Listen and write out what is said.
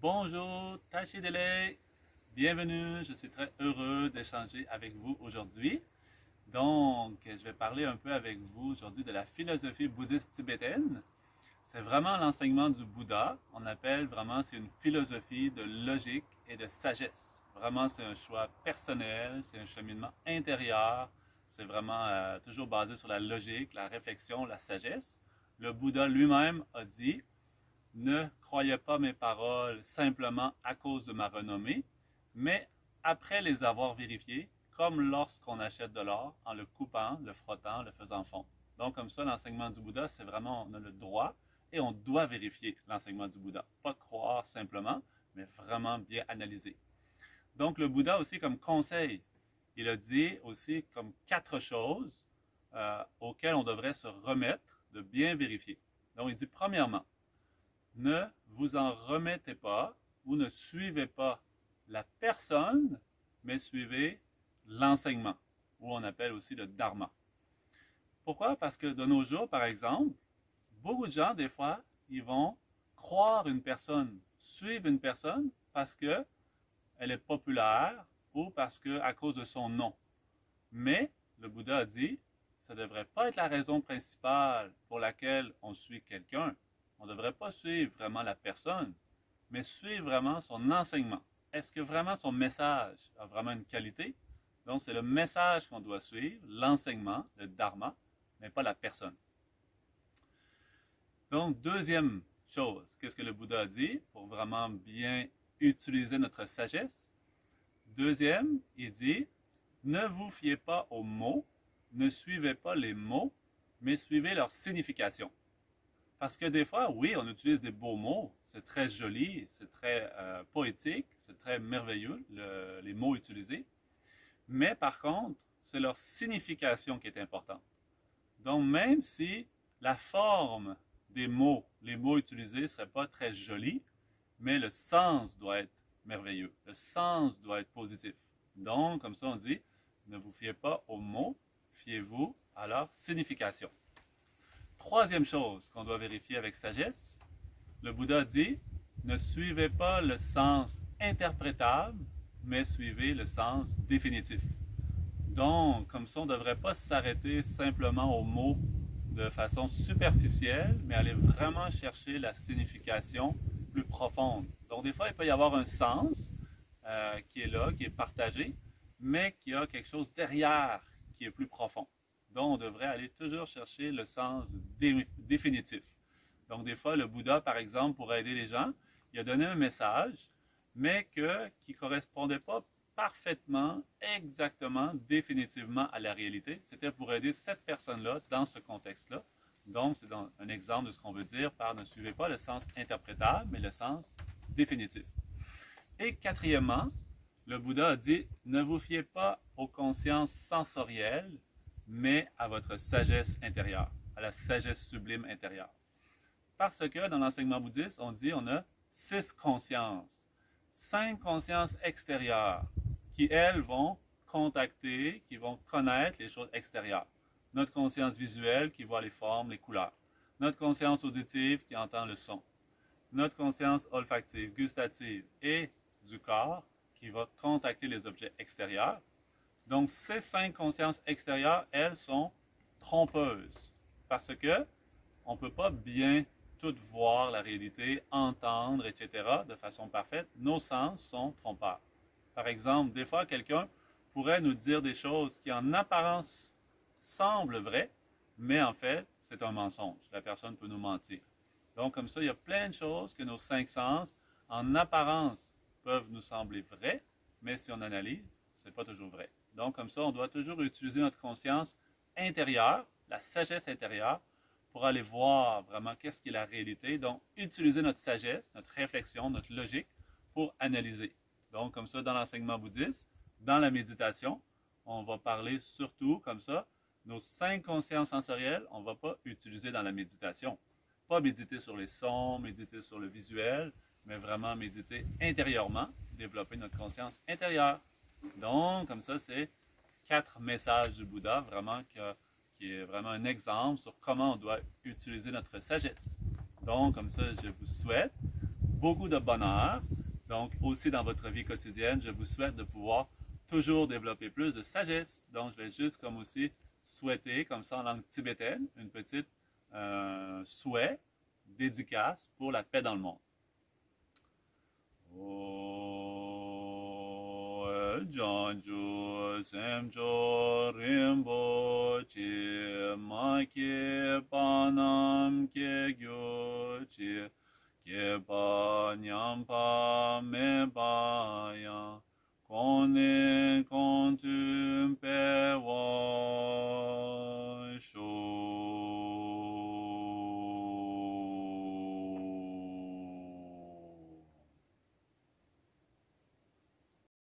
Bonjour, Tachidele, bienvenue, je suis très heureux d'échanger avec vous aujourd'hui. Donc, je vais parler un peu avec vous aujourd'hui de la philosophie bouddhiste tibétaine. C'est vraiment l'enseignement du Bouddha. On appelle vraiment, c'est une philosophie de logique et de sagesse. Vraiment, c'est un choix personnel, c'est un cheminement intérieur. C'est vraiment toujours basé sur la logique, la réflexion, la sagesse. Le Bouddha lui-même a dit: ne croyez pas mes paroles simplement à cause de ma renommée, mais après les avoir vérifiées, comme lorsqu'on achète de l'or, en le coupant, le frottant, le faisant fondre. Donc, comme ça, l'enseignement du Bouddha, c'est vraiment, on a le droit et on doit vérifier l'enseignement du Bouddha. Pas croire simplement, mais vraiment bien analyser. Donc, le Bouddha aussi, comme conseil, il a dit aussi comme 4 choses auxquelles on devrait se remettre, de bien vérifier. Donc, il dit premièrement, ne vous en remettez pas ou ne suivez pas la personne, mais suivez l'enseignement, ou on appelle aussi le dharma. Pourquoi? Parce que de nos jours, par exemple, beaucoup de gens, des fois, ils vont croire une personne, suivre une personne parce qu'elle est populaire ou parce que à cause de son nom. Mais le Bouddha a dit, ça ne devrait pas être la raison principale pour laquelle on suit quelqu'un. On ne devrait pas suivre vraiment la personne, mais suivre vraiment son enseignement. Est-ce que vraiment son message a vraiment une qualité? Donc, c'est le message qu'on doit suivre, l'enseignement, le dharma, mais pas la personne. Donc, deuxième chose, qu'est-ce que le Bouddha a dit pour vraiment bien utiliser notre sagesse? Deuxième, il dit, ne vous fiez pas aux mots, ne suivez pas les mots, mais suivez leur signification. Parce que des fois, oui, on utilise des beaux mots, c'est très joli, c'est très poétique, c'est très merveilleux, les mots utilisés. Mais par contre, c'est leur signification qui est importante. Donc, même si la forme des mots, les mots utilisés ne seraient pas très jolis, mais le sens doit être merveilleux, le sens doit être positif. Donc, comme ça, on dit, ne vous fiez pas aux mots, fiez-vous à leur signification. Troisième chose qu'on doit vérifier avec sagesse, le Bouddha dit, ne suivez pas le sens interprétable, mais suivez le sens définitif. Donc, comme ça, on ne devrait pas s'arrêter simplement aux mots de façon superficielle, mais aller vraiment chercher la signification plus profonde. Donc, des fois, il peut y avoir un sens qui est là, qui est partagé, mais qui a quelque chose derrière qui est plus profond. Donc, on devrait aller toujours chercher le sens définitif. Donc, des fois, le Bouddha, par exemple, pour aider les gens, il a donné un message, mais qui ne correspondait pas parfaitement, exactement, définitivement à la réalité. C'était pour aider cette personne-là dans ce contexte-là. Donc, c'est un exemple de ce qu'on veut dire par ne suivez pas le sens interprétable, mais le sens définitif. Et quatrièmement, le Bouddha a dit, ne vous fiez pas aux consciences sensorielles, mais à votre sagesse intérieure, à la sagesse sublime intérieure. Parce que dans l'enseignement bouddhiste, on dit on a 6 consciences, 5 consciences extérieures qui, elles, vont contacter, qui vont connaître les choses extérieures. Notre conscience visuelle qui voit les formes, les couleurs. Notre conscience auditive qui entend le son. Notre conscience olfactive, gustative et du corps qui va contacter les objets extérieurs. Donc, ces 5 consciences extérieures, elles sont trompeuses parce que on ne peut pas bien tout voir la réalité, entendre, etc. de façon parfaite. Nos sens sont trompeurs. Par exemple, des fois, quelqu'un pourrait nous dire des choses qui en apparence semblent vraies, mais en fait, c'est un mensonge. La personne peut nous mentir. Donc, comme ça, il y a plein de choses que nos 5 sens, en apparence, peuvent nous sembler vraies, mais si on analyse, ce n'est pas toujours vrai. Donc, comme ça, on doit toujours utiliser notre conscience intérieure, la sagesse intérieure, pour aller voir vraiment qu'est-ce qui est la réalité. Donc, utiliser notre sagesse, notre réflexion, notre logique pour analyser. Donc, comme ça, dans l'enseignement bouddhiste, dans la méditation, on va parler surtout comme ça, nos 5 consciences sensorielles, on ne va pas utiliser dans la méditation. Pas méditer sur les sons, méditer sur le visuel, mais vraiment méditer intérieurement, développer notre conscience intérieure. Donc, comme ça, c'est 4 messages du Bouddha, vraiment qui est vraiment un exemple sur comment on doit utiliser notre sagesse. Donc, comme ça, je vous souhaite beaucoup de bonheur. Donc, aussi dans votre vie quotidienne, je vous souhaite de pouvoir toujours développer plus de sagesse. Donc, je vais juste comme aussi souhaiter, comme ça en langue tibétaine, une petite souhait, dédicace pour la paix dans le monde. Janju semjo rimbochi ma ke panam ke gyochi ke pa